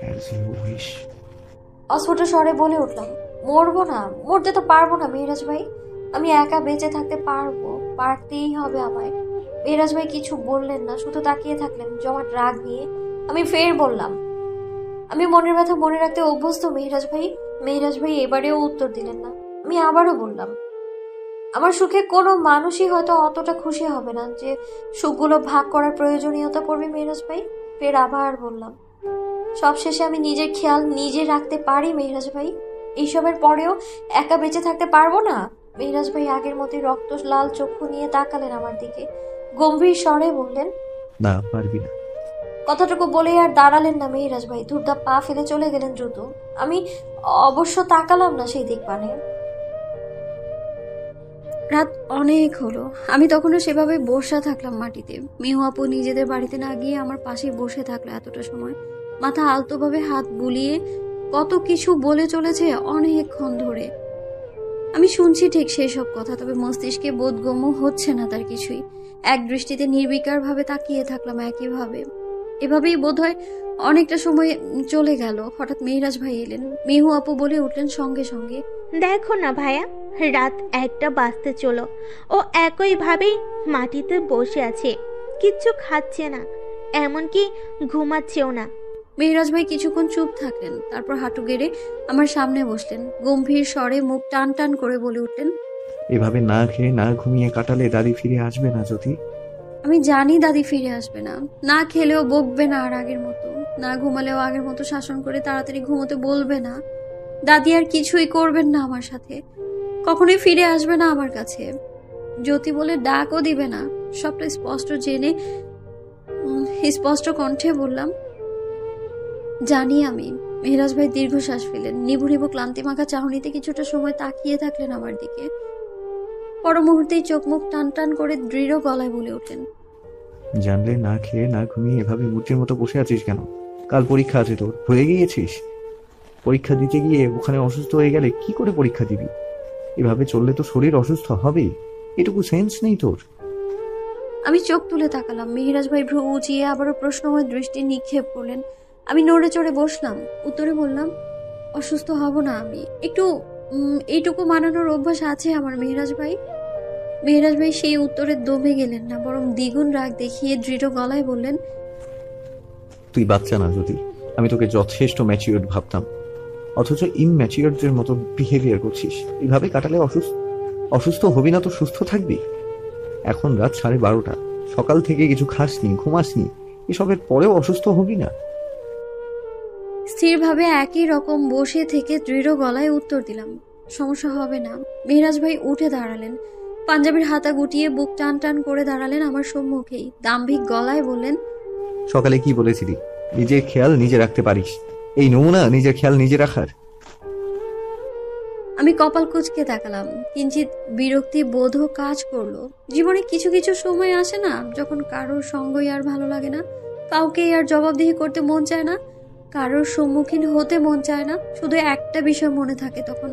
As you wish. অস্ফুট স্বরে বলে উঠলাম, মরবো না, মরতে তো পারবো না মেহরাজ ভাই। আমি একা বেঁচে থাকতে পারবো, পারতেই হবে আমায়। মেহরাজ ভাই কিছু বললেন না, শুধু তাকিয়ে থাকলেন জমাট রাগ নিয়ে। আমি ফের বললাম, আমি মনের ব্যথা মনে রাখতে অভ্যস্ত মেহরাজ ভাই। মেহরাজ ভাই এবারেও উত্তর দিলেন না। আমি আবারও বললাম, আমার সুখে কোনো মানুষই হয়তো অতটা খুশি হবে না যে সুখগুলো ভাগ করার প্রয়োজনীয়তা পড়বে মেহরাজ ভাই। ফের আবার বললাম, সবশেষে আমি নিজের খেয়াল নিজে রাখতে পারি মেহরাজ ভাই। এইসবের পরেও একা বেঁচে থাকতে পারবো না। মেহরাজ ভাই আগের মতোই রক্ত লাল চক্ষু নিয়ে তাকালেন আমার দিকে, গম্ভীর স্বরে বললেন, না, পারবি না। কথাটুকু বলেই আর দাঁড়ালেন না মেহরাজ ভাই, ধূপধাপ পা ফেলে চলে গেলেন দ্রুত। আমি অবশ্য তাকালাম না সেই দিক পানে। রাত অনেক হলো, আমি তখনও সেভাবে বসে থাকলাম মাটিতে। মিহু আপু নিজেদের বাড়িতে না গিয়ে আমার পাশে বসে থাকলো এতটা সময়, মাথা আলতোভাবে হাত বুলিয়ে কত কিছু বলে চলেছে অনেকক্ষণ ধরে। আমি শুনছি ঠিক সেই সব কথা, তবে মস্তিষ্কে বোধগম্য হচ্ছে না তার কিছুই। এক দৃষ্টিতে নির্বিকার ভাবে তাকিয়ে থাকলাম একইভাবে। এভাবেই বোধহয় অনেকটা সময় চলে গেল। হঠাৎ মেহরাজ ভাই এলেন। মিহু আপু বলে উঠলেন সঙ্গে সঙ্গে, দেখো না ভাইয়া, রাত 1টা বাজতে চলো, ও একইভাবেই মাটিতে বসে আছে, কিচ্ছু খাচ্ছে না, এমনকি ঘুমাচ্ছেও না। মেহরাজ ভাই কিছুক্ষণ চুপ থাকলেন, তারপর হাঁটু গেড়ে আমার সামনে বসলেন। গম্ভীর স্বরে মুখ টান টান করে বলে উঠলেন, এভাবে না খেয়ে না ঘুমিয়ে কাটালে দাদি ফিরে আসবে না জ্যোতি। আমি জানি দাদি ফিরে আসবে না, না খেলেও বকবে না আর আগের মতো, না ঘুমালেও আগের মতো শাসন করে তাড়াতাড়ি ঘুমোতে বলবে না। দাদি আর কিছুই করবেন না আমার সাথে, কখনোই ফিরে আসবে না আমার কাছে, জ্যোতি বলে ডাকও দিবে না। সবটা স্পষ্ট জেনে স্পষ্ট কণ্ঠে বললাম, জানি আমি। মেহরাজ ভাই দীর্ঘশ্বাস ফেলেন, নিভু নিভু ক্লান্তি মাখা চাহনিতে কিছুটা সময় তাকিয়ে থাকলেন আমার দিকে। পর মুহূর্তেই চোখ মুখ টান টান করে দৃঢ় গলায় বলে উঠলেন, জানলে না খেয়ে না ঘুমিয়ে এভাবে মূর্তির মতো বসে আছিস কেন? কাল পরীক্ষা আছে তোর, ভুলে গিয়েছিস? পরীক্ষা দিতে গিয়ে ওখানে অসুস্থ হয়ে গেলে কি করে পরীক্ষা দিবি? এভাবে চললে তো শরীর অসুস্থ হবে, এটুকু সেন্স নেই তোর? আমি চোখ তুলে তাকালাম। মেহরাজ ভাই ভ্রু উঁচিয়ে আবারও প্রশ্নময় দৃষ্টি নিক্ষেপ করলেন। আমি নড়ে চড়ে বসলাম, উত্তরে বললাম, অসুস্থ হব না আমি, একটু এইটুকু মানানোর অভ্যাস আছে আমার মেহরাজ ভাই। মেহরাজ ভাই সেই উত্তরে দমে গেলেন না, বরং দ্বিগুণ রাগ দেখিয়ে দৃঢ় গলায় বললেন, তুই বাচ্চা না যদি, আমি তোকে যথেষ্ট ম্যাচিওর ভাবতাম, অথচ ইনম্যাচিওরদের মতো বিহেভিয়ার করছিস। এইভাবে কাটালে অসুস্থ হবি না তো সুস্থ থাকবি? এখন রাত 12:30, সকাল থেকে কিছু খাসনি, ঘুমাসনি, এসবের পরেও অসুস্থ হবি না? স্থিরভাবে একই রকম বসে থেকে দৃঢ় গলায় উত্তর দিলাম, সমস্যা হবে না। মেহরাজ ভাই উঠে দাঁড়ালেন, পাঞ্জাবির হাতা গুটিয়ে বুক টান টান করে দাঁড়ালেন আমার সম্মুখেই। দাম্ভিক গলায় বললেন, সকালে কি বলেছিলি? নিজের খেয়াল নিজে রাখতে পারিস, এই নমুনা নিজের খেয়াল নিজে রাখার। আমি কপাল কুঁচকে তাকালাম, কিঞ্চিত বিরক্তি বোধও কাজ করলো। জীবনে কিছু কিছু সময় আসে না যখন কারোর সঙ্গই আর ভালো লাগে না, কাউকে আর জবাবদিহি করতে মন চায় না, কারোর সম্মুখীন হতে মন চায় না। শুধু একটা বিষয় মনে থাকে তখন,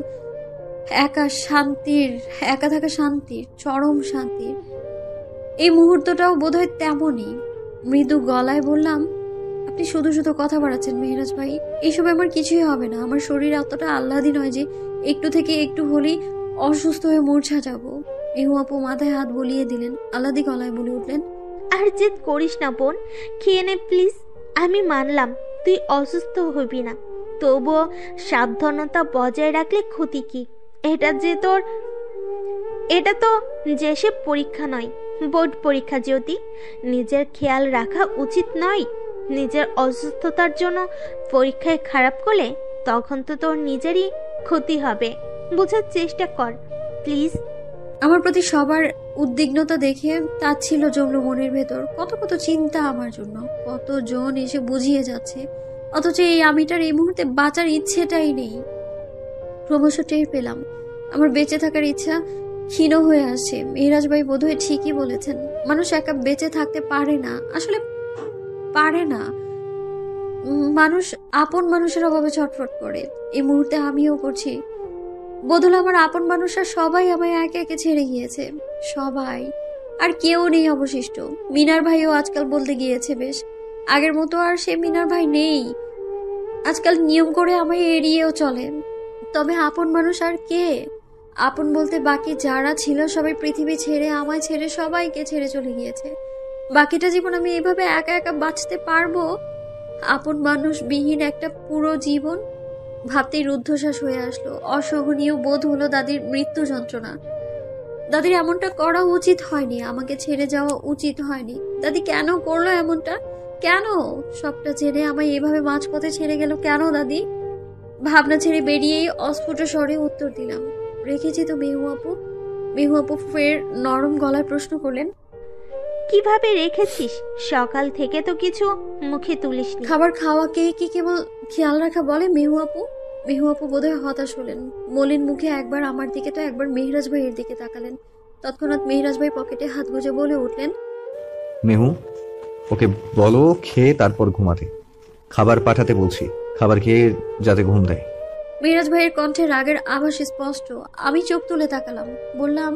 একা থাকা শান্তির, চরম শান্তির। এই মুহূর্তটাও বোধহয় তেমনই। মৃদু গলায় বললাম, আপনি শুধু শুধু কথা বাড়াচ্ছেন মেহরাজ ভাই, এইসবে আমার কিছুই হবে না। আমার শরীর এতটা আহ্লাদি নয় যে একটু থেকে একটু হলেই অসুস্থ হয়ে মূর্ছা যাব। মেহু আপু মাথায় হাত বুলিয়ে দিলেন, আহ্লাদি গলায় বলে উঠলেন, আর জেদ করিস না বোন, খেয়ে নে প্লিজ। আমি মানলাম তুই অসুস্থ হবি না, তবুও সাবধানতা বজায় রাখলে ক্ষতি কি? এটা যে তোর এটা তো যে সে পরীক্ষা নয়, বোর্ড পরীক্ষা। যদি নিজের খেয়াল রাখা উচিত নয়, নিজের অসুস্থতার জন্য পরীক্ষায় খারাপ করলে তখন তো তোর নিজেরই ক্ষতি হবে। বোঝার চেষ্টা কর প্লিজ। আমার প্রতি সবার উদ্বিগ্নতা দেখে তাচ্ছিল্য জমলো মনের ভেতর। কত কত চিন্তা আমার জন্য, কতজন এসে বুঝিয়ে যাচ্ছে, অথচ এই আমিটার এই মুহূর্তে বাঁচার ইচ্ছেটাই নেই। ক্রমশ টের পেলাম আমার বেঁচে থাকার ইচ্ছা ক্ষীণ হয়ে আসছে। মেহরাজ ভাই বোধহয় ঠিকই বলেছেন, মানুষ একা বেঁচে থাকতে পারে না, আসলে পারে না। মানুষ আপন মানুষের অভাবে ছটফট করে, এই মুহূর্তে আমিও করছি। বোধহয় আমার আপন মানুষরা সবাই আমায় একে একে ছেড়ে গিয়েছে, সবাই, আর কেউ নেই অবশিষ্ট। মিনার ভাইও আজকাল বলতে গিয়েছে বেশ, আগের মতো আর সে মিনার ভাই নেই। আজকাল নিয়ম করে আমায় এড়িয়েও চলে। তবে আপন মানুষ আর কে? আপন বলতে বাকি যারা ছিল সবাই পৃথিবী ছেড়ে, আমায় ছেড়ে, সবাইকে ছেড়ে চলে গিয়েছে। বাকিটা জীবন আমি এভাবে একা একা বাঁচতে পারবো? আপন মানুষ বিহীন একটা পুরো জীবন, ভাবতেই রুদ্ধশ্বাস হয়ে আসলো। অসহনীয় বোধ হলো দাদির মৃত্যু যন্ত্রণা। দাদির এমনটা করা উচিত হয়নি, আমাকে ছেড়ে যাওয়া উচিত হয়নি। দাদি কেন করলো এমনটা? কেন সবটা জেনে আমায় এভাবে মাঝপথে ছেড়ে গেল কেন দাদি? ভাবনা ছেড়ে বেরিয়েই অস্ফুট স্বরে উত্তর দিলাম, রেখেছি তো মেহু আপু। মেহু আপু ফের নরম গলায় প্রশ্ন করলেন, কিভাবে রেখেছিস? সকাল থেকে তো কিছু মুখে তুলিসনি। খাবার খাওয়াকে কি কেবল খেয়াল রাখা বলে মেহু আপু? মেহু আপু বোধহয় হতাশ হলেন। মলিন মুখে একবার আমার দিকে তো একবার মেহরাজ ভাইয়ের দিকে তাকালেন। তৎক্ষণাৎ মেহরাজ ভাই পকেটে হাত গুজে বলে উঠলেন, মেহু, ওকে বলো খেয়ে তারপর ঘুমাতে। খাবার পাঠাতে বলছি, খাবার খেয়ে যাতে ঘুম দেয়। মেহরাজ ভাইয়ের কণ্ঠে রাগের আভাস স্পষ্ট। আমি চোখ তুলে তাকালাম, বললাম,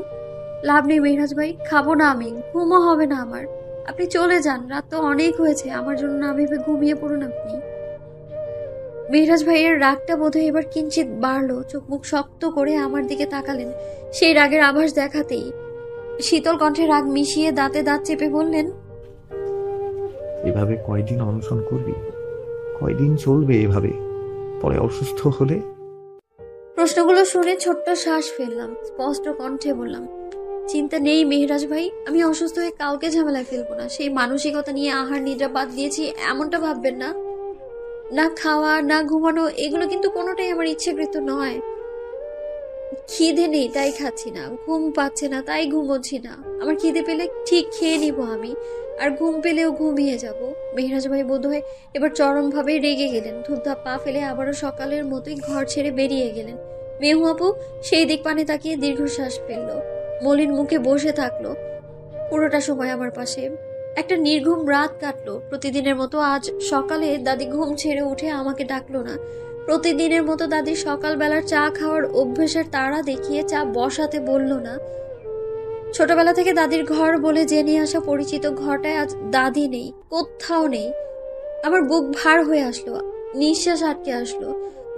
লাভ নেই মেহরাজ ভাই, খাবো না আমি, ঘুমও হবে না আমার। আপনি চলে যান, রাত তো অনেক হয়েছে, আমার জন্য না ভেবে ঘুমিয়ে পড়ুন আপনি। মেহরাজ ভাইয়ের রাগটা বোধহয় এবার কিঞ্চিত বাড়লো। চোখ মুখ শক্ত করে আমার দিকে তাকালেন। সেই রাগের আভাস দেখাতেই শীতল কণ্ঠে রাগ মিশিয়ে দাঁতে দাঁত চেপে বললেন, এভাবে কয়দিন অনশন করবি? কয়দিন চলবে এভাবে? পরে অসুস্থ হলে? প্রশ্নগুলো শুনে ছোট্ট শ্বাস ফেললাম। স্পষ্ট কণ্ঠে বললাম, চিন্তা নেই মেহরাজ ভাই, আমি অসুস্থ হয়ে কাউকে ঝামেলায় ফেলবো না। সেই মানসিকতা নিয়ে আহার নিদ্রা বাদ দিয়েছি এমনটা ভাববেন না। না খাওয়া না ঘুমানো এগুলো কিন্তু কোনোটাই আমার ইচ্ছেকৃত নয়। খিদে নেই তাই খাচ্ছি না, ঘুম পাচ্ছে না তাই ঘুমোচ্ছি না। আমার খিদে পেলে ঠিক খেয়ে নিব আমি, আর ঘুম পেলেও ঘুমিয়ে যাব। মেহরাজ ভাই বোধহয় এবার চরমভাবে রেগে গেলেন। ধূপধাপ পা ফেলে আবারও সকালের মতোই ঘর ছেড়ে বেরিয়ে গেলেন। মেহু আপু সেই দিক পানে তাকিয়ে দীর্ঘশ্বাস ফেললো। মলিন মুখে বসে থাকলো পুরোটা সময় আমার পাশে। একটা নির্ঘুম রাত কাটলো। প্রতিদিনের মতো আজ সকালে দাদি ঘুম ছেড়ে উঠে আমাকে ডাকলো না। প্রতিদিনের মতো দাদি সকালবেলার চা খাওয়ার অভ্যেসের তাড়া দেখিয়ে চা বসাতে বলল না। ছোটবেলা থেকে দাদির ঘর বলে জেনে আসা পরিচিত ঘরটায় আজ দাদি নেই, কোথাও নেই। আমার বুক ভার হয়ে আসলো, নিঃশ্বাস আটকে আসলো।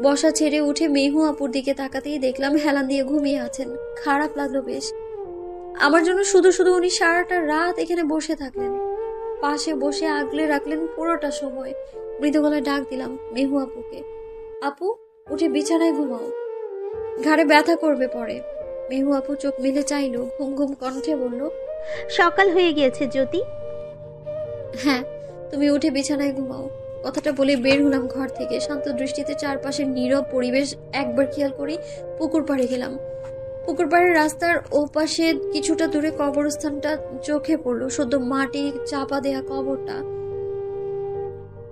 বসা ছেড়ে উঠে মেহু আপুর দিকে তাকাতেই দেখলাম হেলান দিয়ে ঘুমিয়ে আছেন। খারাপ লাগলো বেশ। আমার জন্য শুধু শুধু উনি সারাটা রাত এখানে বসে থাকলেন, পাশে বসে আগলে রাখলেন পুরোটা সময়। মৃদু গলায় ডাক দিলাম মেহু আপুকে, আপু উঠে বিছানায় ঘুমাও, ঘাড়ে ব্যথা করবে পরে। মেহু আপু চোখ মেলে চাইলো, ঘুম ঘুম কণ্ঠে বলল, সকাল হয়ে গিয়েছে জ্যোতি। হ্যাঁ, তুমি উঠে বিছানায় ঘুমাও। কথাটা বলে বের হলাম ঘর থেকে। শান্ত দৃষ্টিতে চারপাশের নীরব পরিবেশ একবার খেয়াল করি পুকুর পাড়ে গেলাম। পুকুর পাড়ের রাস্তার ওপাশে কিছুটা দূরে কবরস্থানটা চোখে পড়লো। সদ্য মাটি চাপা দেয়া কবরটা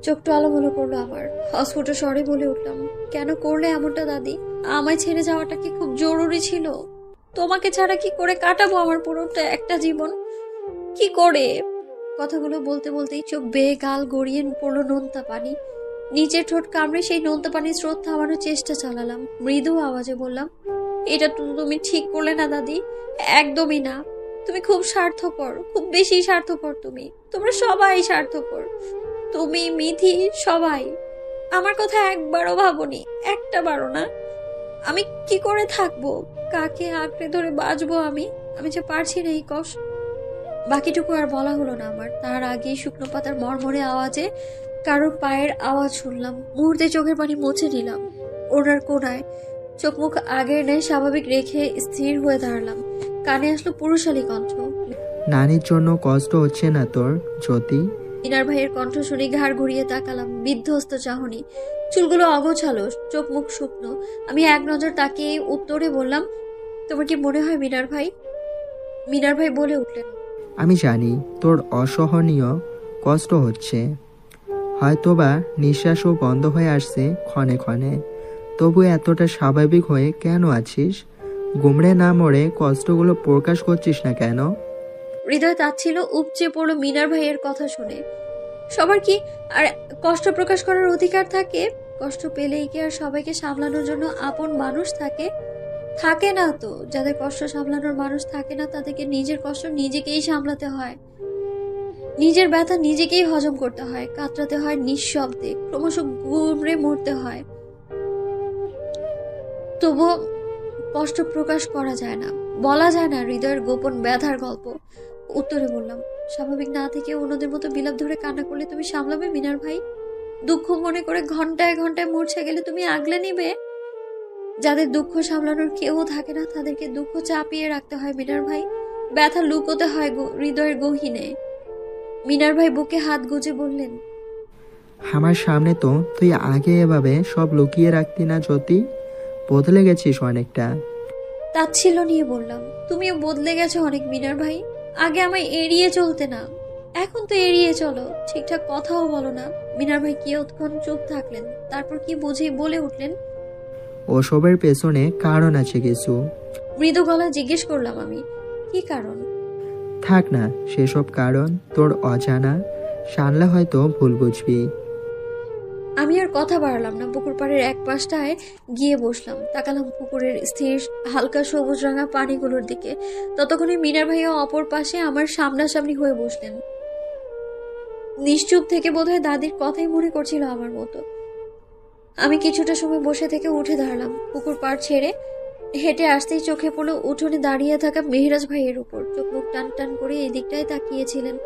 চোখটা আলোমলো করলো আমার। অস্ফুট স্বরে বলে উঠলাম, কেন করলে এমনটা দাদি? আমায় ছেড়ে যাওয়াটা কি খুব জরুরি ছিল? তোমাকে ছাড়া কি করে কাটাবো আমার পুরোটা একটা জীবন? কি করে? কথাগুলো বলতে বলতেই চোখ বেয়ে গাল গড়িয়ে পড়লো নোনতা পানি। নিচের ঠোঁট কামড়ে সেই নোনতা পানির স্রোত থামানোর চেষ্টা চালালাম। মৃদু আওয়াজে বললাম, এটা তো তুমি ঠিক করলে না দাদি, একদমই না। তুমি খুব স্বার্থপর, খুব বেশি স্বার্থপর। তোমরা সবাই স্বার্থপর, তুমি মিথি সবাই। আমার কথা একবারও ভাবনি, একটা বারও না। আমি কি করে থাকবো? কাকে আঁকড়ে ধরে বাঁচবো আমি? আমি যে পারছি না এই কষ্ট। বাকিটুকু আর বলা হলো না আমার। তার আগেই শুকনো পাতার মরমরে আওয়াজে কারোর পায়ের আওয়াজ শুনলাম। মুহূর্তে চোখের পানি মুছে নিলাম। ওনার কোনায় চোখ মুখ আগের ন্যায় স্বাভাবিক রেখে স্থির হয়ে দাঁড়ালাম। কানে আসলো পুরুষালী কণ্ঠ, নানির জন্য কষ্ট হচ্ছে না তোর জ্যোতি? মিনার ভাইয়ের কণ্ঠ শুনে ঘাড় ঘুরিয়ে তাকালাম। বিধ্বস্ত চাহনি, চুলগুলো অগোছালো, চোখ মুখ শুকনো। আমি এক নজর তাকিয়ে উত্তরে বললাম, তোমার কি মনে হয় মিনার ভাই? মিনার ভাই বলে উঠলেন, আমি জানি তোর অসহনীয় কষ্ট হচ্ছে, হয়তোবা নিঃশ্বাসও বন্ধ হয়ে আসছে ক্ষণে ক্ষণে, তবু এতটা স্বাভাবিক হয়ে কেন আছিস? গুমড়ে না মরে কষ্টগুলো প্রকাশ করছিস না কেন? হৃদয় তাচ্ছিল উপচে পড়লো মিনার ভাইয়ের কথা শুনে। সবার কি আর কষ্ট প্রকাশ করার অধিকার থাকে? কষ্ট পেলেই কি আর সবাইকে সামলানোর জন্য আপন মানুষ থাকে? থাকে না তো। যাদের কষ্ট সামলানোর মানুষ থাকে না, তাদেরকে নিজের কষ্ট নিজেকেই সামলাতে হয়। নিজের ব্যথা নিজেকেই হজম করতে হয়, কাতরাতে হয় নিঃশব্দে, ক্রমশ গুমড়ে মরতে হয়। তবুও কষ্ট প্রকাশ করা যায় না, বলা যায় না হৃদয়ের গোপন ব্যথার গল্প। উত্তরে বললাম, স্বাভাবিক না থেকে অন্যদের মতো বিলাপ ধরে কান্না করলে তুমি সামলাবে মিনার ভাই? দুঃখ মনে করে ঘন্টায় ঘন্টায় মূর্ছা গেলে তুমি আগলে নিবে? যাদের দুঃখ সামলানোর কেউ থাকে না তাদেরকে দুঃখ চাপিয়ে রাখতে হয় মিনার ভাই, ব্যথা লুকোতে হয় হৃদয়ের গহীনে। মিনার ভাই বুকে হাত গুজে বললেন, আমার সামনে তো তুই আগে এভাবে সব লুকিয়ে রাখতি না জ্যোতি, বদলে গেছিস অনেকটা। তাচ্ছিল্য নিয়ে বললাম, তুমিও বদলে গেছো অনেক মিনার ভাই। আগে আমায় এড়িয়ে চলতে না, এখন তো এড়িয়ে চলো, ঠিকঠাক কথাও বলো না। মিনার ভাই কিয়ৎক্ষণ চুপ থাকলেন, তারপর কি বুঝিয়ে বলে উঠলেন, ওসবের পেছনে কারণ আছে কিছু। মৃদু গলায় জিজ্ঞেস করলাম আমি, কি কারণ? থাক না সেসব কারণ, তোর অজানা, সানলে হয়তো ভুল বুঝবি। আমি আর কথা বাড়ালাম না, পুকুর পাড়ের এক পাশটায় গিয়ে বসলাম। তাকালাম পুকুরের স্থির হালকা সবুজ রাঙা পানিগুলোর দিকে। ততক্ষণে মিনার ভাইও অপর পাশে আমার সামনাসামনি হয়ে বসলেন। নিশ্চুপ থেকে বোধহয় দাদির কথাই মনে করছিল আমার মতো। আমি কিছুটা সময় বসে থেকে উঠে দাঁড়ালাম। পুকুর পাড় ছেড়ে হেঁটে আসতেই চোখে পড়লো উঠোনে দাঁড়িয়ে থাকা মেহরাজ ভাইয়ের উপর। চোখ মুখ টান টান করে এই দিকটায় তাকিয়েছিলেন।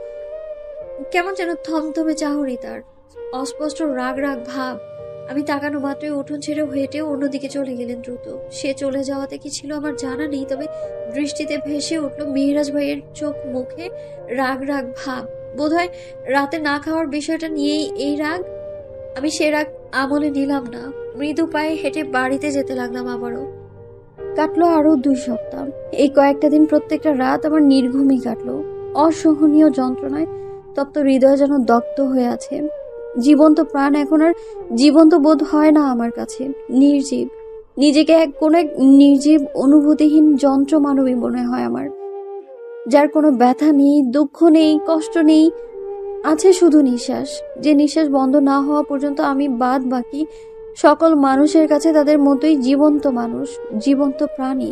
কেমন যেন থমথমে চাহনি তার, অস্পষ্ট রাগ রাগ ভাব। আমি তাকানো মাত্রই উঠোন ছেড়ে হেঁটে অন্যদিকে চলে গেলেন দ্রুত। সে চলে যাওয়াতে কি ছিল আমার জানা নেই, তবে দৃষ্টিতে ভেসে উঠল মেহরাজ ভাইয়ের চোখ মুখে রাগ রাগ ভাব। বোধহয় রাতে না খাওয়ার বিষয়টা নিয়েই এই রাগ। আমি সে রাগ আমলে নিলাম না। মৃদু পায়ে হেঁটে বাড়িতে যেতে লাগলাম আবারও। কাটলো আরো 2 সপ্তাহ। এই কয়েকটা দিন প্রত্যেকটা রাত আমার নির্ঘুমই কাটলো, অসহনীয় যন্ত্রণায় তপ্ত হৃদয় যেন দগ্ধ হয়ে আছে। জীবন্ত প্রাণ এখন আর জীবন্ত বোধ হয় না আমার কাছে, নির্জীব। নিজেকে কোন এক নির্জীব অনুভূতিহীন যন্ত্র মানবী মনে হয় আমার, যার কোনো ব্যথা নেই, দুঃখ নেই, কষ্ট নেই, আছে শুধু নিঃশ্বাস। যে নিঃশ্বাস বন্ধ না হওয়া পর্যন্ত আমি বাদ বাকি সকল মানুষের কাছে তাদের মতোই জীবন্ত মানুষ, জীবন্ত প্রাণী।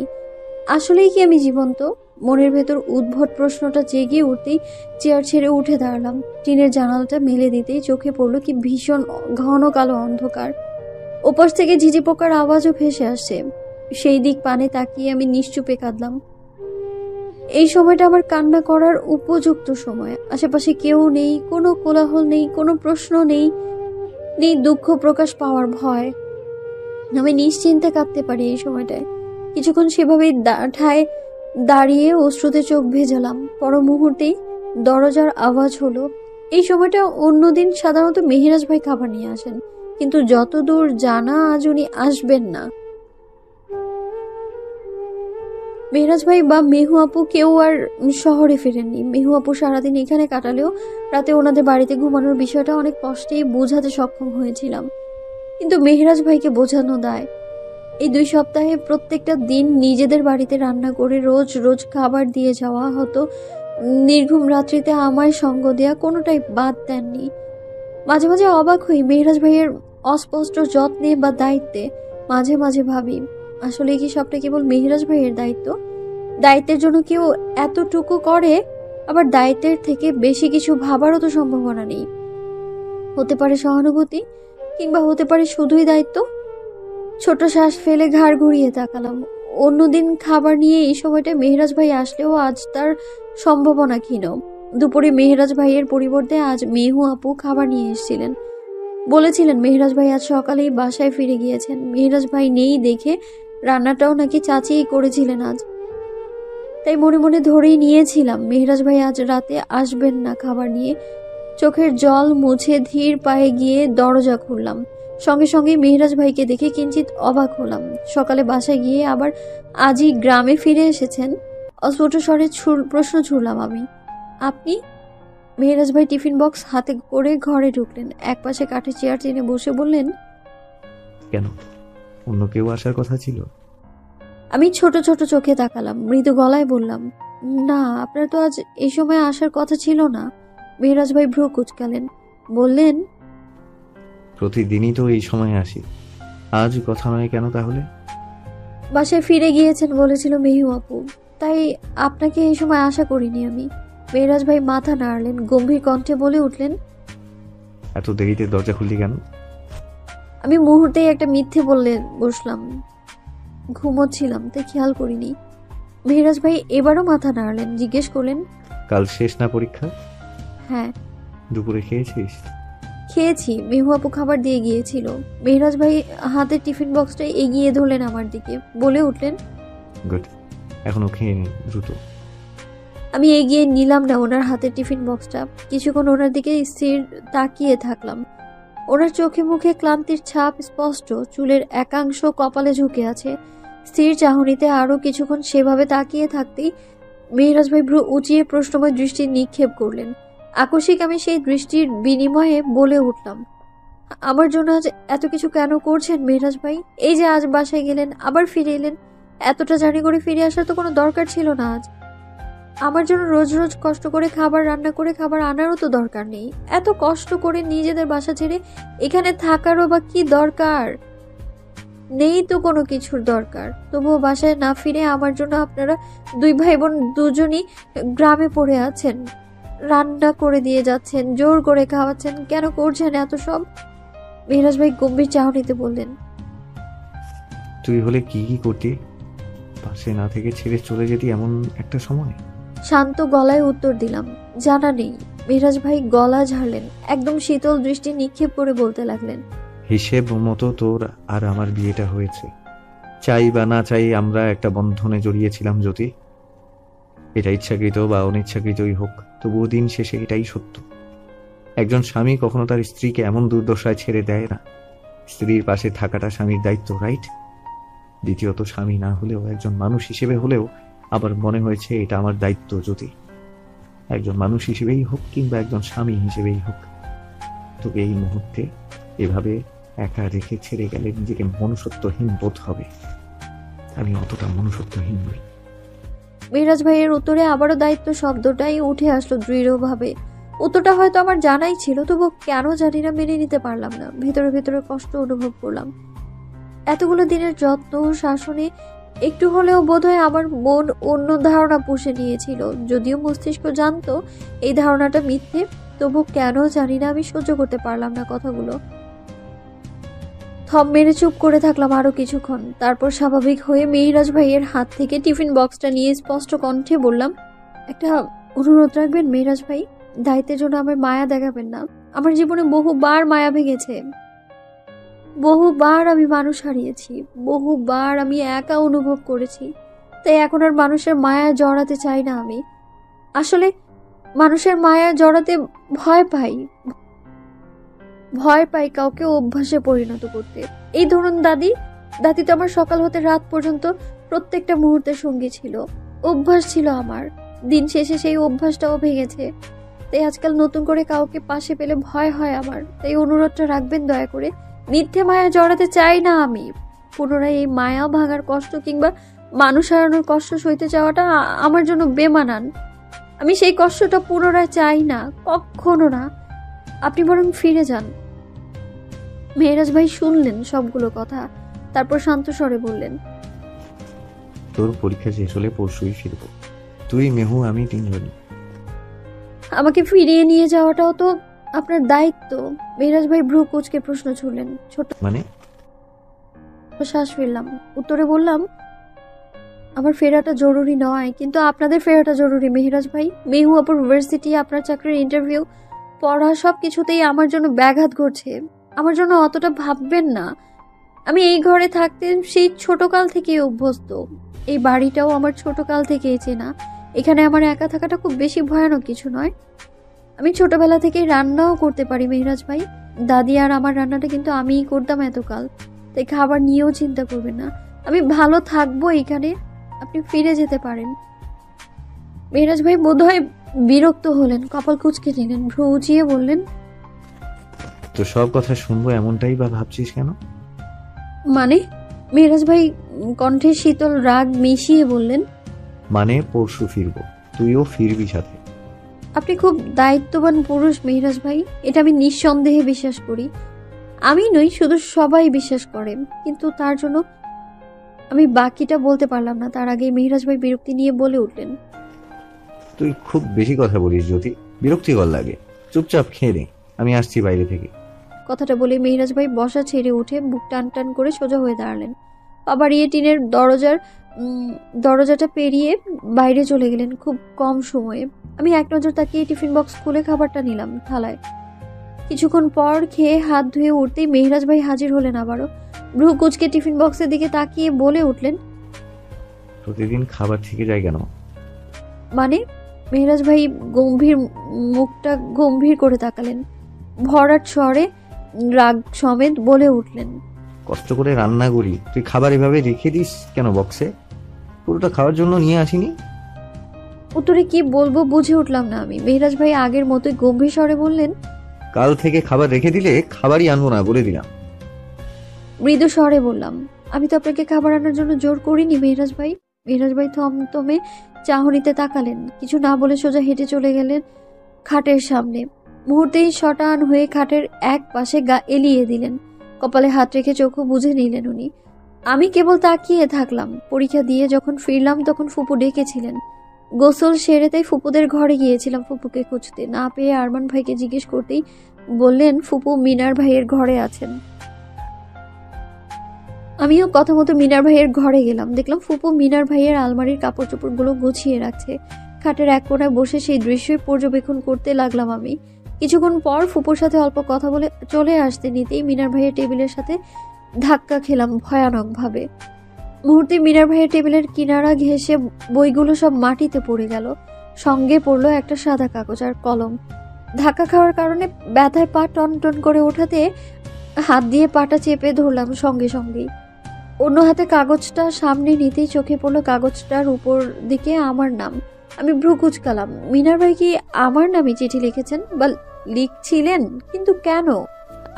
আসলেই কি আমি জীবন্ত? মনের ভেতর উদ্ভট প্রশ্নটা জেগে উঠতেই চেয়ার ছেড়ে উঠে দাঁড়ালাম। টিনের জানালাটা মেলে দিতেই চোখে পড়লো কি ভীষণ ঘন কালো অন্ধকার। ওপাশ থেকে ঝিঝি পোকার আওয়াজও ভেসে আসছে। সেই দিক পানে তাকিয়ে আমি নিশ্চুপে কাঁদলাম। এই সময়টা আমার কান্না করার উপযুক্ত সময়। আশেপাশে কেউ নেই, কোনো কোলাহল নেই, কোনো প্রশ্ন নেই, নেই দুঃখ প্রকাশ পাওয়ার ভয়। আমি নিশ্চিন্তে কাঁদতে পারি এই সময়টায়। কিছুক্ষণ সেভাবেই ঠায় দাঁড়িয়ে অশ্রুতে চোখ ভেজালাম। পর মুহূর্তেই দরজার আওয়াজ হলো। এই সময়টা অন্যদিন সাধারণত মেহরাজ ভাই খাবার নিয়ে আসেন, কিন্তু যতদূর জানা আজ উনি আসবেন না। মেহরাজ ভাই বা মেহু আপু কেউ আর শহরে ফেরেননি। মেহু আপু সারাদিন এখানে কাটালেও রাতে ওনাদের বাড়িতে ঘুমানোর বিষয়টা অনেক কষ্টেই বোঝাতে সক্ষম হয়েছিলাম, কিন্তু মেহরাজ ভাইকে বোঝানো দায়। এই 2 সপ্তাহে প্রত্যেকটা দিন নিজেদের বাড়িতে রান্না করে রোজ রোজ খাবার দিয়ে যাওয়া হতো। নির্ঘুম রাত্রিতে আমায় সঙ্গ দেয়া কোনোটাই বাদ দেননি। মাঝে মাঝে অবাক হই মেহরাজ ভাইয়ের অস্পষ্ট যত্নে বা দায়িত্বে। মাঝে মাঝে ভাবি, আসলে কি সবটা কেবল মেহরাজ ভাইয়ের দায়িত্ব? দায়িত্বের জন্য কেউ এতটুকু করে, আবার দায়িত্বের থেকে বেশি কিছু ভাবারও তো সম্ভাবনা নেই। হতে পারে সহানুভূতি, কিংবা হতে পারে শুধুই দায়িত্ব। ছোট শ্বাস ফেলে ঘাড় ঘুরিয়ে তাকালাম। অন্যদিন খাবার নিয়ে এই সময়টা মেহরাজ ভাই আসলেও আজ তার সম্ভাবনা ক্ষীণ। দুপুরে মেহরাজ ভাইয়ের পরিবর্তে আজ মেহু আপু খাবার নিয়ে এসেছিলেন। বলেছিলেন মেহরাজ ভাই আজ সকালেই বাসায় ফিরে গিয়েছেন। মেহরাজ ভাই নেই দেখে রান্নাটাও নাকি চাচিই করেছিলেন আজ। তাই মনে মনে ধরেই নিয়েছিলাম মেহরাজ ভাই আজ রাতে আসবেন না খাবার নিয়ে। চোখের জল মুছে ধীর পায়ে গিয়ে দরজা খুললাম। সঙ্গে সঙ্গে মেহরাজ ভাইকে দেখে কিঞ্চিত অবাক হলাম। সকালে বাসায় গিয়ে আবার আজই গ্রামে ফিরে এসেছেন? অস্ফুট স্বরে প্রশ্ন ছুড়লাম আমি। আপনি? মেহরাজ ভাই টিফিন বক্স হাতে করে ঘরে ঢুকলেন। একপাশে কাঠের চেয়ার টেনে বসে বললেন, কেন, অন্য কেউ আসার কথা ছিল? আমি ছোট ছোট চোখে তাকালাম। মৃদু গলায় বললাম, না, আপনার তো আজ এই সময় আসার কথা ছিল না। মেহরাজ ভাই ভ্রু কুঁচকালেন, বললেন, প্রতিদিনই তো এই সময় আসি, আজ কথা নয় কেন তাহলে? বাসায় ফিরে গিয়েছেন বলেছিল মেহু আপু, তাই আপনাকে এই সময় আশা করিনি আমি। মেহরাজ ভাই মাথা নাড়লেন, গম্ভীর কণ্ঠে বলে উঠলেন, এত দেরিতে দরজা খুললি কেন? আমি মুহূর্তেই একটা মিথ্যে বললে বসলাম, ঘুমোচ্ছিলাম তাই খেয়াল করিনি। মেহরাজ ভাই এবারও মাথা নাড়লেন, জিজ্ঞেস করলেন, কাল শেষ না পরীক্ষা? হ্যাঁ দুপুরে খেয়েছিস? খেয়েছি, মেহু আপু খাবার দিয়ে গিয়েছিল। মেহরাজ ভাই হাতের টিফিন বক্সটা এগিয়ে ধরলেন আমার দিকে, বলে উঠলেন, গুড, এখনো খেয়ে নি, দ্রুত। আমি এগিয়ে নিলাম না ওনার হাতের টিফিন বক্সটা। কিছুক্ষণ ওনার দিকে স্থির তাকিয়ে থাকলাম। ওনার চোখে মুখে ক্লান্তির ছাপ স্পষ্ট, চুলের একাংশ কপালে ঝুঁকে আছে। স্থির চাহনিতে আরো কিছুক্ষণ সেভাবে তাকিয়ে থাকতেই মেহরাজ ভাই ভ্রু উঁচিয়ে প্রশ্নময় দৃষ্টি নিক্ষেপ করলেন। আকস্মিক আমি সেই দৃষ্টির বিনিময়ে বলে উঠলাম, আমার জন্য আজ এত কিছু কেন করছেন মেহরাজ ভাই? এই যে আজ বাসায় গেলেন, আবার ফিরে এলেন, এতটা জার্নি করে ফিরে আসার তো কোনো দরকার ছিল না। আজ আমার জন্য রোজ রোজ কষ্ট করে খাবার রান্না করে খাবার আনারও তো দরকার নেই। এত কষ্ট করে নিজেদের বাসা ছেড়ে এখানে থাকারও বা কি দরকার নেই, তো কোনো কিছুর দরকার। তবুও বাসায় না ফিরে আমার জন্য আপনারা দুই ভাই বোন দুজনই গ্রামে পড়ে আছেন, রান্না করে দিয়ে যাচ্ছেন, জোর করে খাওয়াচ্ছেন। কেন করছেন এত সব? মেহরাজ ভাই গম্ভীর চাহনিতে বললেন, তুই হলে কি কি করতি? পাশে না থেকে ছেড়ে চলে যেতি এমন একটা সময়? শান্ত গলায় উত্তর দিলাম, জানা নেই। মেহরাজ ভাই গলা ঝাড়লেন, একদম শীতল দৃষ্টি নিক্ষেপ করে বলতে লাগলেন, হিসেব মতো তোর আর আমার বিয়েটা হয়েছে। চাই বা না চাই আমরা একটা বন্ধনে জড়িয়েছিলাম জ্যোতি। এটা ইচ্ছাকৃত বা অনিচ্ছাকৃতই হোক, তবুও দিন শেষে এটাই সত্য। একজন স্বামী কখনো তার স্ত্রীকে এমন দুর্দশায় ছেড়ে দেয় না। স্ত্রীর পাশে থাকাটা স্বামীর দায়িত্ব, রাইট? দ্বিতীয়ত, স্বামী না হলেও একজন মানুষ হিসেবে হলেও আবার মনে হয়েছে এটা আমার দায়িত্ব জ্যোতি। একজন মানুষ হিসেবেই হোক কিংবা একজন স্বামী হিসেবেই হোক, তোকে এই মুহূর্তে এভাবে একা রেখে ছেড়ে গেলে নিজেকে মনুষ্যত্বহীন বোধ হবে। আমি অতটা মনুষ্যত্বহীন নই। মেহরাজ ভাইয়ের উত্তরে আবারও দায়িত্ব শব্দটাই উঠে আসলো দৃঢ়ভাবে। উত্তরটা হয়তো আমার জানাই ছিল, তবু কেন জানি না মেনে নিতে পারলাম না। ভেতরে ভেতরে কষ্ট অনুভব করলাম। এতগুলো দিনের যত্ন শাসনে একটু হলেও বোধহয় আমার মন অন্য ধারণা পুষে নিয়েছিল। যদিও মস্তিষ্ক জানতো এই ধারণাটা মিথ্যে, তবু কেন জানি না আমি সহ্য করতে পারলাম না কথাগুলো। থম মেরে চুপ করে থাকলাম আরো কিছুক্ষণ। তারপর স্বাভাবিক হয়ে মেহরাজ ভাইয়ের হাত থেকে টিফিন বক্সটা নিয়ে স্পষ্ট কণ্ঠে বললাম, একটা অনুরোধ রাখবেন মেহরাজ ভাই? দায়িত্বের জন্য আমার মায়া দেখাবেন না। আমার জীবনে বহুবার মায়া ভেঙেছে, বহুবার আমি মানুষ হারিয়েছি, বহুবার আমি একা অনুভব করেছি। তাই এখন আর মানুষের মায়া জড়াতে চাই না আমি। আসলে মানুষের মায়া জড়াতে ভয় পাই, ভয় পাই কাউকে অভ্যাসে পরিণত করতে। এই ধরুন দাদি তো আমার সকাল হতে রাত পর্যন্ত প্রত্যেকটা মুহূর্তের সঙ্গী ছিল, অভ্যাস ছিল আমার। দিন শেষে সেই অভ্যাসটাও ভেঙেছে। তাই আজকাল নতুন করে কাউকে পাশে পেলে ভয় হয় আমার। তাই অনুরোধটা রাখবেন দয়া করে। মিথ্যে মায়া জড়াতে চাই না আমি। পুনরায় এই মায়া ভাঙার কষ্ট কিংবা মানুষ হারানোর কষ্ট সইতে চাওয়াটা আমার জন্য বেমানান। আমি সেই কষ্টটা পুনরায় চাই না, কখনো না। আপনি বরং ফিরে যান। মেহরাজ ভাই শুনলেন সবগুলো কথা, তারপর শান্ত স্বরে বললেন, তোর পরীক্ষা শেষ হলে পরশুই ফিরব। তুই, মেহু, আমি তিনজনই। আমাকে ফিরিয়ে নিয়ে যাওয়াটাও তো আপনার দায়িত্ব। মেহরাজ ভাই ভ্রু কুঁচকে প্রশ্ন ছুড়লেন। ছোট মানে? শ্বাস ফেললাম, উত্তরে বললাম, আমার ফেরাটা জরুরি নয়, কিন্তু আপনাদের ফেরাটা জরুরি মেহরাজ ভাই। মেহু আপুর ইউনিভার্সিটি, আপনার চাকরির ইন্টারভিউ, পড়া সবকিছুতেই আমার জন্য ব্যাঘাত ঘটছে। আমার জন্য অতটা ভাববেন না। আমি এই ঘরে থাকতে সেই ছোটকাল থেকেই অভ্যস্ত। এই বাড়িটাও আমার ছোটকাল থেকেই চেনা। এখানে আমার একা থাকাটা খুব বেশি ভয়ানক কিছু নয়। আমি ছোটবেলা থেকেই রান্নাও করতে পারি মেহরাজ ভাই। দাদি আর আমার রান্নাটা কিন্তু আমিই করতাম এতকাল। তাই খাবার নিয়েও চিন্তা করবেন না। আমি ভালো থাকবো এখানে, আপনি ফিরে যেতে পারেন। মেহরাজ ভাই বোধহয় বিরক্ত হলেন, কপাল কুঁচকে নিলেন, ভ্রু উঁচিয়ে বললেন, তো সব কথা শুনবো এমনটাই বা ভাবছিস কেন? মানে? মেহরাজ ভাই কণ্ঠে শীতল রাগ মিশিয়ে বললেন, মানে পরশু ফিরবো, তুইও ফিরবি সাথে। আপনি খুব দায়িত্ববান পুরুষ মেহরাজ ভাই, এটা আমি নিঃসন্দেহে বিশ্বাস করি। আমি নই, শুধু সবাই বিশ্বাস করে। কিন্তু তার জন্য আমি বাকিটা বলতে পারলাম না। তার আগে মেহরাজ ভাই বিরক্তি নিয়ে বলে উঠলেন, তুই খুব বেশি কথা বলিস জ্যোতি, বিরক্তিকর লাগে। চুপচাপ খেয়ে নে, আমি আসছি বাইরে থেকে। কথাটা বলে মেহরাজ ভাই বসা ছেড়ে উঠে বুক টান টান করে সোজা হয়ে দাঁড়ালেন। পা বাড়িয়ে টিনের দরজাটা পেরিয়ে বাইরে চলে গেলেন খুব কম সময়ে। আমি এক নজর তাকিয়ে টিফিন বক্স খুলে খাবারটা নিলাম থালায়। কিছুক্ষণ পর খেয়ে হাত ধুয়ে উঠতেই মেহরাজ ভাই হাজির হলেন আবারও। ভ্রু কুচকে টিফিন বক্সের দিকে তাকিয়ে বলে উঠলেন, প্রতিদিন খাবার থেকে যায় কেন? মানে? মেহরাজ ভাই মুখটা গম্ভীর করে তাকালেন, ভরাট স্বরে রাগ সমেত বলে উঠলেন, কষ্ট করে রান্না করি, তুই খাবার এভাবে রেখে দিস কেন বক্সে? পুরোটা খাওয়ার জন্য নিয়ে আসিনি? উত্তরে কি বলবো বুঝে উঠলাম না আমি। মেহরাজ ভাই আগের মতোই গম্ভীর স্বরে বললেন, কাল থেকে খাবার রেখে দিলে খাবারই আনবো না বলে দিলাম। মৃদু স্বরে বললাম, আমি তো আপনাকে খাবার আনার জন্য জোর করিনি মেহরাজ ভাই। মেহরাজ ভাই থমথমে চাহনিতে তাকালেন, কিছু না বলে সোজা হেঁটে চলে গেলেন খাটের সামনে। মুহূর্তেই শটান হয়ে খাটের এক পাশে গা এলিয়ে দিলেন, কপালে হাত রেখে চোখও বুঝে নিলেন উনি। আমি কেবল তাকিয়ে থাকলাম। পরীক্ষা দিয়ে যখন ফিরলাম তখন ফুপু ডেকেছিলেন। গোসল সেরে তাই ফুপুদের ঘরে গিয়েছিলাম ফুপুকে খুঁজতে। না পেয়ে আরমান ভাইকে জিজ্ঞেস করতেই বললেন ফুপু মিনার ভাইয়ের ঘরে আছেন। আমিও কথা মতো মিনার ভাইয়ের ঘরে গেলাম। দেখলাম ফুপু মিনার ভাইয়ের আলমারির কাপড় চোপড়গুলো গুছিয়ে রাখছে। খাটের এক কোণায় বসে সেই দৃশ্যই পর্যবেক্ষণ করতে লাগলাম আমি। কিছুক্ষণ পর ফুপুর সাথে অল্প কথা বলে চলে আসতে নিতেই মিনার ভাইয়ের টেবিলের সাথে ধাক্কা খেলাম ভয়ানকভাবে। মুহূর্তে মিনার ভাইয়ের টেবিলের কিনারা ঘেঁষে বইগুলো সব মাটিতে পড়ে গেল। সঙ্গে পড়লো একটা সাদা কাগজ আর কলম। ধাক্কা খাওয়ার কারণে ব্যথায় পা টন টন করে ওঠাতে হাত দিয়ে পাটা চেপে ধরলাম সঙ্গে সঙ্গেই। অন্য হাতে কাগজটা সামনে নিতেই চোখে পড়লো কাগজটার উপর দিকে আমার নাম। আমি ভ্রু কুচকালাম। মিনার ভাই কি আমার নামে চিঠি লিখেছেন বা লিখছিলেন? কিন্তু কেন?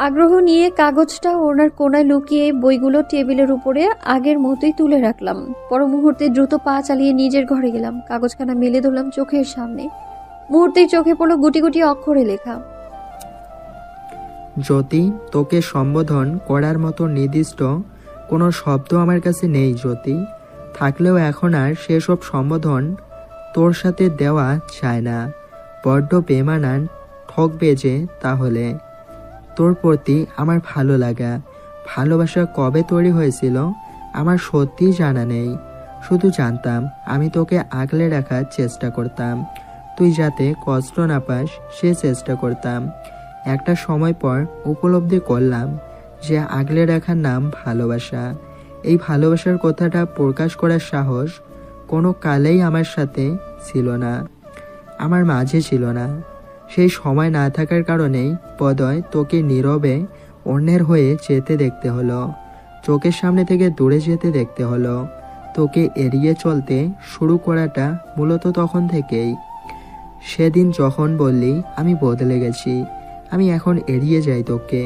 আগ্রহ নিয়ে কাগজটা ওনার কোনায় লুকিয়ে বইগুলো টেবিলের উপরে আগের মতোই তুলে রাখলাম। পর মুহূর্তে দ্রুত পা চালিয়ে নিজের ঘরে গেলাম। কাগজখানা মেলে ধরলাম চোখের সামনে। মুহূর্তেই চোখে পড়লো গুটি গুটি অক্ষরে লেখা, জ্যোতি, তোকে সম্বোধন করার মতো নির্দিষ্ট কোনো শব্দ আমার কাছে নেই জ্যোতি। থাকলেও এখন আর সেসব সম্বোধন তোর সাথে দেওয়া যায় না। বড্ড বেমানান ঠকবে যে তাহলে। তোর প্রতি আমার ভালো লাগা, ভালোবাসা কবে তৈরি হয়েছিল আমার সত্যিই জানা নেই। শুধু জানতাম আমি তোকে আগলে রাখার চেষ্টা করতাম, তুই যাতে কষ্ট না পাস সে চেষ্টা করতাম। একটা সময় পর উপলব্ধি করলাম যে আগলে রাখার নাম ভালোবাসা। এই ভালোবাসার কথাটা প্রকাশ করার সাহস কোনো কালেই আমার সাথে ছিল না, আমার মাঝে ছিল না। সেই সময় না থাকার কারণেই বোধহয় তোকে নীরবে অন্যের হয়ে যেতে দেখতে হলো, চোখের সামনে থেকে দূরে যেতে দেখতে হলো। তোকে এড়িয়ে চলতে শুরু করাটা মূলত তখন থেকেই। সেদিন যখন বললি আমি বদলে গেছি, আমি এখন এড়িয়ে যাই তোকে।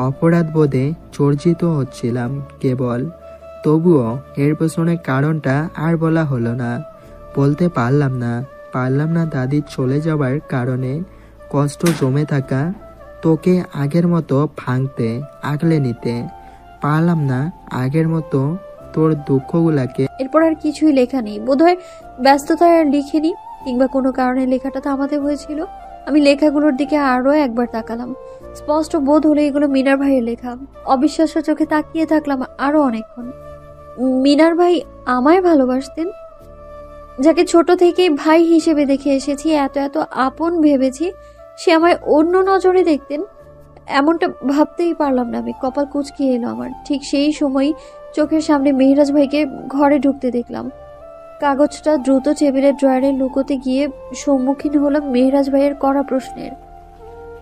অপরাধ বোধে চর্জিত হচ্ছিলাম কেবল। তবুও এর পেছনে কারণটা আর বলা হলো না। বলতে পারলাম না দাদির চলে যাবার কারণে কষ্ট জমে থাকা তোকে আগের মতো ভাঙতে আগলে নিতে পারলাম না, আগের মতো তোর দুঃখগুলাকে। এরপর আর কিছুই লেখা নেই। বোধহয় ব্যস্ততায় আর লিখিনি, কিংবা কোনো কারণে লেখাটা থামাতে হয়েছিল। আমি লেখাগুলোর দিকে আরো একবার তাকালাম। স্পষ্ট বোধ হলো এগুলো মিনার ভাইয়ের লেখা। অবিশ্বাস্য চোখে তাকিয়ে থাকলাম আরো অনেকক্ষণ। মিনার ভাই আমায় ভালোবাসতেন, যাকে ছোট থেকেই ভাই হিসেবে দেখে এসেছি, এত এত আপন ভেবেছি, সে আমায় অন্য নজরে দেখতেন, এমনটা ভাবতেই পারলাম না আমি। কপাল কুঁচকিয়ে এলো আমার। ঠিক সেই সময় চোখের সামনে মেহরাজ ভাইকে ঘরে ঢুকতে দেখলাম। কাগজটা দ্রুত টেবিলের ড্রয়ারে লুকোতে গিয়ে সম্মুখীন হলাম মেহরাজ ভাইয়ের কড়া প্রশ্নের।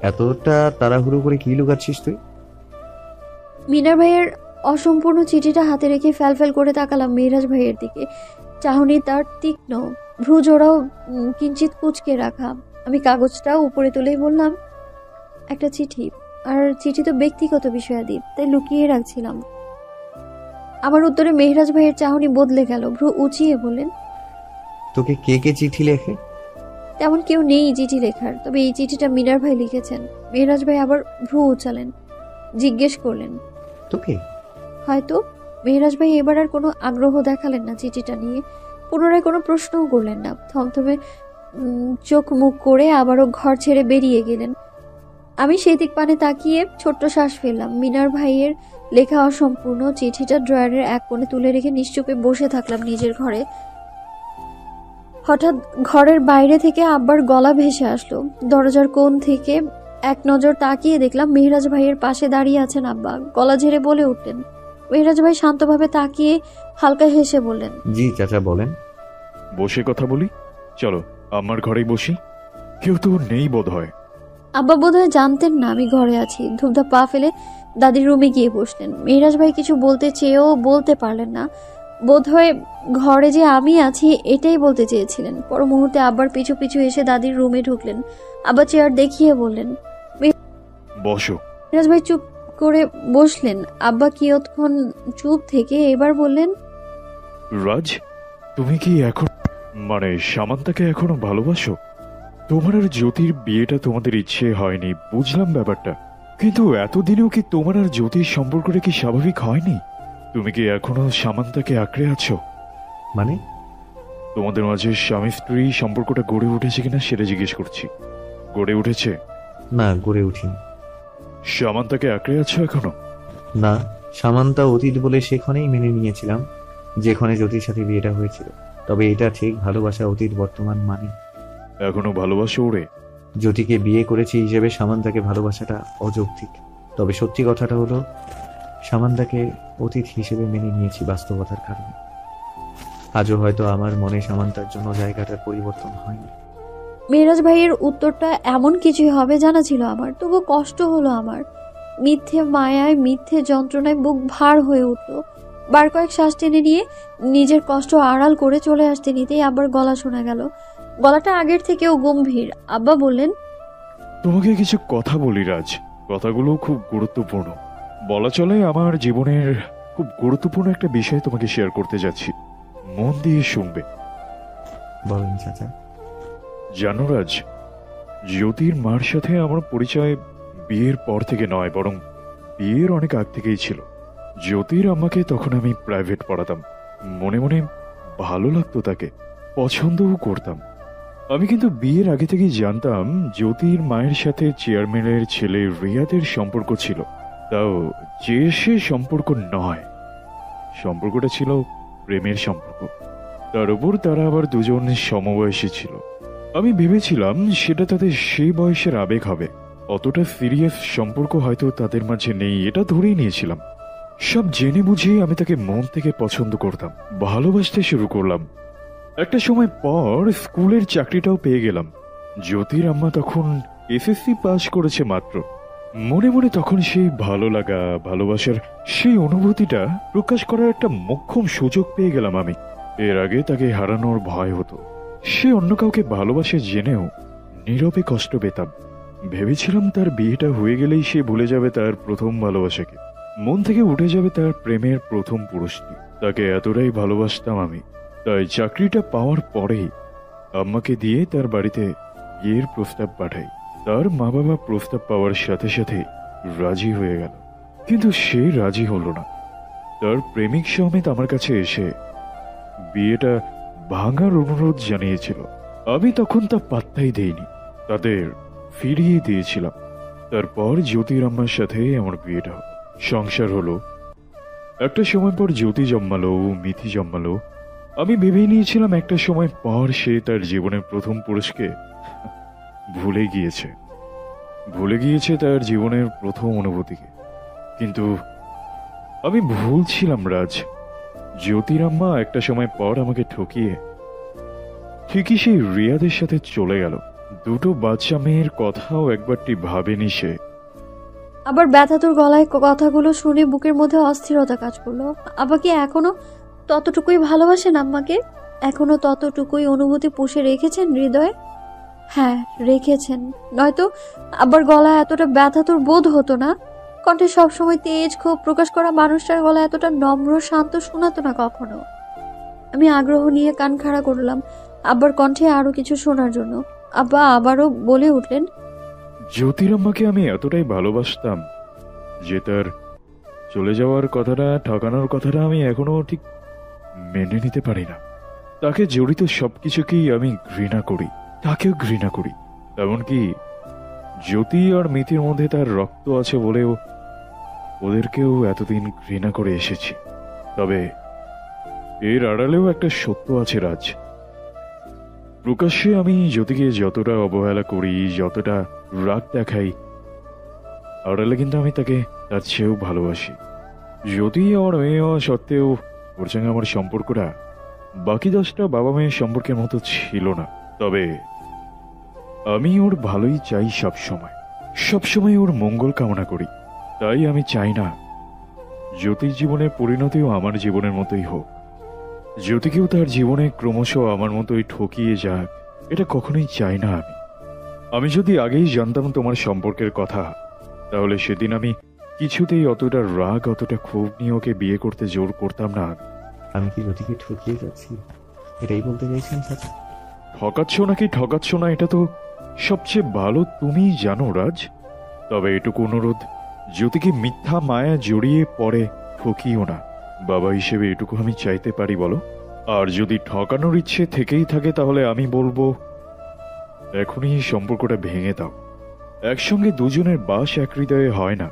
এতটা তাড়াহুড়ো করে কি লুকাচ্ছিস তুই? মিনার ভাইয়ের অসম্পূর্ণ চিঠিটা হাতে রেখে ফ্যাল করে তাকালাম মেহরাজ ভাইয়ের দিকে। চাহনি তার তীক্ষ্ণ, ভ্রু জোড়াও কিঞ্চিত কুচকে রাখা। আমি কাগজটা উপরে তুলেই বললাম, একটা চিঠি, আর চিঠি তো ব্যক্তিগত বিষয়াদি, তাই লুকিয়ে রাখছিলাম। আমার উত্তরে মেহরাজ ভাইয়ের চাহনি বদলে গেল। ভ্রু উঁচিয়ে বললেন, তোকে কে কে চিঠি লেখে? তেমন কেউ নেই চিঠি লেখার, তবে এই চিঠিটা মিনার ভাই লিখেছেন। মেহরাজ ভাই আবার ভ্রু উচালেন, জিজ্ঞেস করলেন, তোকে? হয়তো। মেহরাজ ভাই এবার আর কোনো আগ্রহ দেখালেন না চিঠিটা নিয়ে, পুনরায় কোনো প্রশ্নও করলেন না। থমথমে চোখ মুখ করে আবারও ঘর ছেড়ে বেরিয়ে গেলেন। আমি সেই দিক পানে তাকিয়ে ছোট্ট শ্বাস ফেললাম। মিনার ভাইয়ের লেখা অসম্পূর্ণ চিঠিটা ড্রয়ারের এক কোণে তুলে রেখে নিশ্চুপে বসে থাকলাম নিজের ঘরে। হঠাৎ ঘরের বাইরে থেকে আব্বার গলা ভেসে আসলো। দরজার কোণ থেকে এক নজর তাকিয়ে দেখলাম মেহরাজ ভাইয়ের পাশে দাঁড়িয়ে আছেন আব্বা। গলা ঝেড়ে বলে উঠলেন। মেহরাজ ভাই শান্তভাবে তাকিয়ে হালকা হেসে বললেন, জি চাচা বলেন। বসে কথা বলি, চলো আমার ঘরেই বসি। কেউ তো নেই বোধ হয়। আব্বা বোধহয় জানতেন না আমি ঘরে আছি। ধূপধাপ পা ফেলে দাদির রুমে গিয়ে বসলেন। মেহরাজ ভাই কিছু বলতে চেয়েও বলতে পারলেন না। বোধহয় ঘরে যে আমি আছি এটাই বলতে চেয়েছিলেন। পর মুহূর্তে আব্বার পিছু পিছু এসে দাদির রুমে ঢুকলেন। আব্বা চেয়ার দেখিয়ে বললেন। বসো। মেহরাজ ভাই চুপ করে বসলেন। আব্বা কিয়ৎক্ষণ চুপ থেকে এবার বললেন, রাজ, তুমি কি এখন মানে সামান্তাকে এখনো ভালোবাসো? তোমার আর জ্যোতির বিয়েটা তোমাদের ইচ্ছে হয়নি, বুঝলাম ব্যাপারটা, কিন্তু এতদিনেও কি তোমার আর জ্যোতির সম্পর্কটা কি স্বাভাবিক হয়নি? তুমি কি এখনো সামান্তাকে আঁকড়ে আছো? মানে? তোমাদের মাঝে স্বামী স্ত্রী সম্পর্কটা গড়ে উঠেছে কিনা সেটা জিজ্ঞেস করছি। গড়ে উঠেছে? না, গড়ে উঠিনি। সামান্তাকে আঁকড়ে আছো এখনো? না, সামান্তা অতীত বলে সেখানেই মেনে নিয়েছিলাম যেখানে জ্যোতির সাথে বিয়েটা হয়েছিল। তবে এটা ঠিক, ভালোবাসা অতীত বর্তমান মানে। এখনো ভালোবাসো ওরে? জ্যোতিকে বিয়ে করেছি হিসেবে সামান্তাকে ভালোবাসাটা অযৌক্তিক। তবে সত্যি কথাটা হলো সামান্তাকে অতীত হিসেবে মেনে নিয়েছি বাস্তবতার কারণে। আজও হয়তো আমার মনে সামান্তার জন্য জায়গাটার পরিবর্তন হয়নি। মেহরাজ ভাইয়ের উত্তরটা এমন কিছুই হবে জানা ছিল আমার। তবু কষ্ট হলো আমার। মিথ্যে মায়ায় মিথ্যে যন্ত্রণায় বুক ভার হয়ে উঠল। বার কয়েক শ্বাস টেনে নিয়ে নিজের কষ্ট আড়াল করে চলে আসতে নিতেই আবার গলা শোনা গেল। গলাটা আগের থেকেও গম্ভীর। আব্বা বললেন, তোমাকে কিছু কথা বলি রাজ, কথাগুলো খুব গুরুত্বপূর্ণ। বলা চলে আমার জীবনের খুব গুরুত্বপূর্ণ একটা বিষয় তোমাকে শেয়ার করতে যাচ্ছি, মন দিয়ে শুনবে। বলেন চাচা। জানো রাজ, জ্যোতির মার সাথে আমার পরিচয় বিয়ের পর থেকে নয়, বরং বিয়ের অনেক আগ থেকেই ছিল। জ্যোতির আম্মাকে তখন আমি প্রাইভেট পড়াতাম। মনে মনে ভালো লাগতো তাকে, পছন্দও করতাম। আমি কিন্তু বিয়ের আগে থেকেই জানতাম জ্যোতির মায়ের সাথে চেয়ারম্যানের ছেলে রিয়াদের সম্পর্ক ছিল। তাও যে সে সম্পর্ক নয়, সম্পর্কটা ছিল প্রেমের সম্পর্ক। তার উপর তারা আবার দুজন সমবয়সী ছিল। আমি ভেবেছিলাম সেটা তাদের সেই বয়সের আবেগ হবে, অতটা সিরিয়াস সম্পর্ক হয়তো তাদের মাঝে নেই এটা ধরেই নিয়েছিলাম। সব জেনে বুঝে আমি তাকে মন থেকে পছন্দ করতাম, ভালোবাসতে শুরু করলাম। একটা সময় পর স্কুলের চাকরিটাও পেয়ে গেলাম। জ্যোতির আম্মা তখন এসএসসি পাস করেছে মাত্র। মনে মনে তখন সেই ভালো লাগা, ভালোবাসার সেই অনুভূতিটা প্রকাশ করার একটা মোক্ষম সুযোগ পেয়ে গেলাম আমি। এর আগে তাকে হারানোর ভয় হতো। সে অন্য কাউকে ভালোবাসে জেনেও নীরবে কষ্ট পেতাম। ভেবেছিলাম তার বিয়েটা হয়ে গেলেই সে ভুলে যাবে তার প্রথম ভালোবাসাকে, মন থেকে উঠে যাবে তার প্রেমের প্রথম পুরুষটি। তাকে এতটাই ভালোবাসতাম আমি। তাই চাকরিটা পাওয়ার পরেই আম্মাকে দিয়ে তার বাড়িতে বিয়ের প্রস্তাব পাঠাই। তার মা বাবা প্রস্তাব পাওয়ার সাথে সাথে রাজি হয়ে গেল, কিন্তু সে রাজি হলো না। তার প্রেমিক সমেত আমার কাছে এসে বিয়েটা ভাঙার অনুরোধ জানিয়েছিল। আমি তখন তা পাত্তাই দেইনি, তাদের ফিরিয়ে দিয়েছিলাম। তারপর জ্যোতির আম্মার সাথে আমার বিয়েটা হলো, সংসার হলো। একটা সময় পর জ্যোতি জন্মালো, মিথি জন্মালো। আমি ভেবেই নিয়েছিলাম একটা সময় পর সে তার জীবনের প্রথম পুরুষকে ভুলে গিয়েছে তার জীবনের প্রথম অনুভূতিকে। কিন্তু আমি ভুল ছিলাম রাজ। জ্যোতির আম্মা একটা সময় পর আমাকে ঠকিয়ে ঠিকই সেই রিয়াদের সাথে চলে গেল। দুটো বাচ্চা মেয়ের কথাও একবারটি ভাবেনি সে। আবার ব্যথাতুর গলায় কথাগুলো শুনে বুকের মধ্যে অস্থিরতা কাজ করলো। আব্বা কি এখনো ততটুকুই ভালোবাসেন আম্মাকে? এখনো ততটুকুই অনুভূতি পুষে রেখেছেন হৃদয়ে? হ্যাঁ, রেখেছেন। নয়তো আবার গলায় এতটা ব্যথাতুর বোধ হতো না। কণ্ঠে সবসময় তেজ ক্ষোভ প্রকাশ করা মানুষটার গলায় এতটা নম্র শান্ত শোনাতো না কখনো। আমি আগ্রহ নিয়ে কান খাড়া করলাম আব্বার কণ্ঠে আরো কিছু শোনার জন্য। আব্বা আবারও বলে উঠলেন, জ্যোতির আম্মাকে আমি এতটাই ভালোবাসতাম যে তার চলে যাওয়ার কথাটা, ঠকানোর কথাটা আমি এখনো ঠিক মেনে নিতে পারি না। তাকে জড়িত সবকিছুকেই আমি ঘৃণা করি। তাকেও ঘৃণা করি। এমনকি জ্যোতি আর মিতির মধ্যে তার রক্ত আছে বলেও ওদেরকেও এতদিন ঘৃণা করে এসেছি। তবে এর আড়ালেও একটা সত্য আছে রাজ। প্রকাশ্যে আমি জ্যোতিকে যতটা অবহেলা করি, যতটা রাগ দেখাই, আড়ালে কিন্তু আমি তাকে তার চেয়েও ভালোবাসি। জ্যোতি আমার মেয়ে হওয়া সত্ত্বেও ওর সঙ্গে আমার সম্পর্কটা বাকি 10টা বাবা মেয়ের সম্পর্কের মতো ছিল না। তবে আমি ওর ভালোই চাই, সবসময় ওর মঙ্গল কামনা করি। তাই আমি চাই না জ্যোতির জীবনের পরিণতিও আমার জীবনের মতোই হোক, জ্যোতিকেও তার জীবনে ক্রমশ আমার মতোই ঠকিয়ে যাক, এটা কখনোই চাই না আমি। আমি যদি আগেই জানতাম তোমার সম্পর্কের কথা, তাহলে সেদিন আমি কিছুতেই অতটা রাগ, অতটা ক্ষোভ নিয়ে ওকে বিয়ে করতে জোর করতাম না। আমি কি জ্যোতিকে ঠকিয়ে যাচ্ছি, এটাই বলতে চাইছেন চাচা? ঠকাচ্ছ নাকি ঠকাচ্ছ না এটা তো সবচেয়ে ভালো তুমিই জানো রাজ। তবে এটুকু অনুরোধ, জ্যোতিকে মিথ্যা মায়া জড়িয়ে পড়ে ঠকিও না। বাবা হিসেবে এটুকু আমি চাইতে পারি বলো? আর যদি ঠকানোর ইচ্ছে থেকেই থাকে তাহলে আমি বলবো এখনই এই সম্পর্কটা ভেঙে দাও। একসঙ্গে দুজনের বাস এক হৃদয়ে হয় না।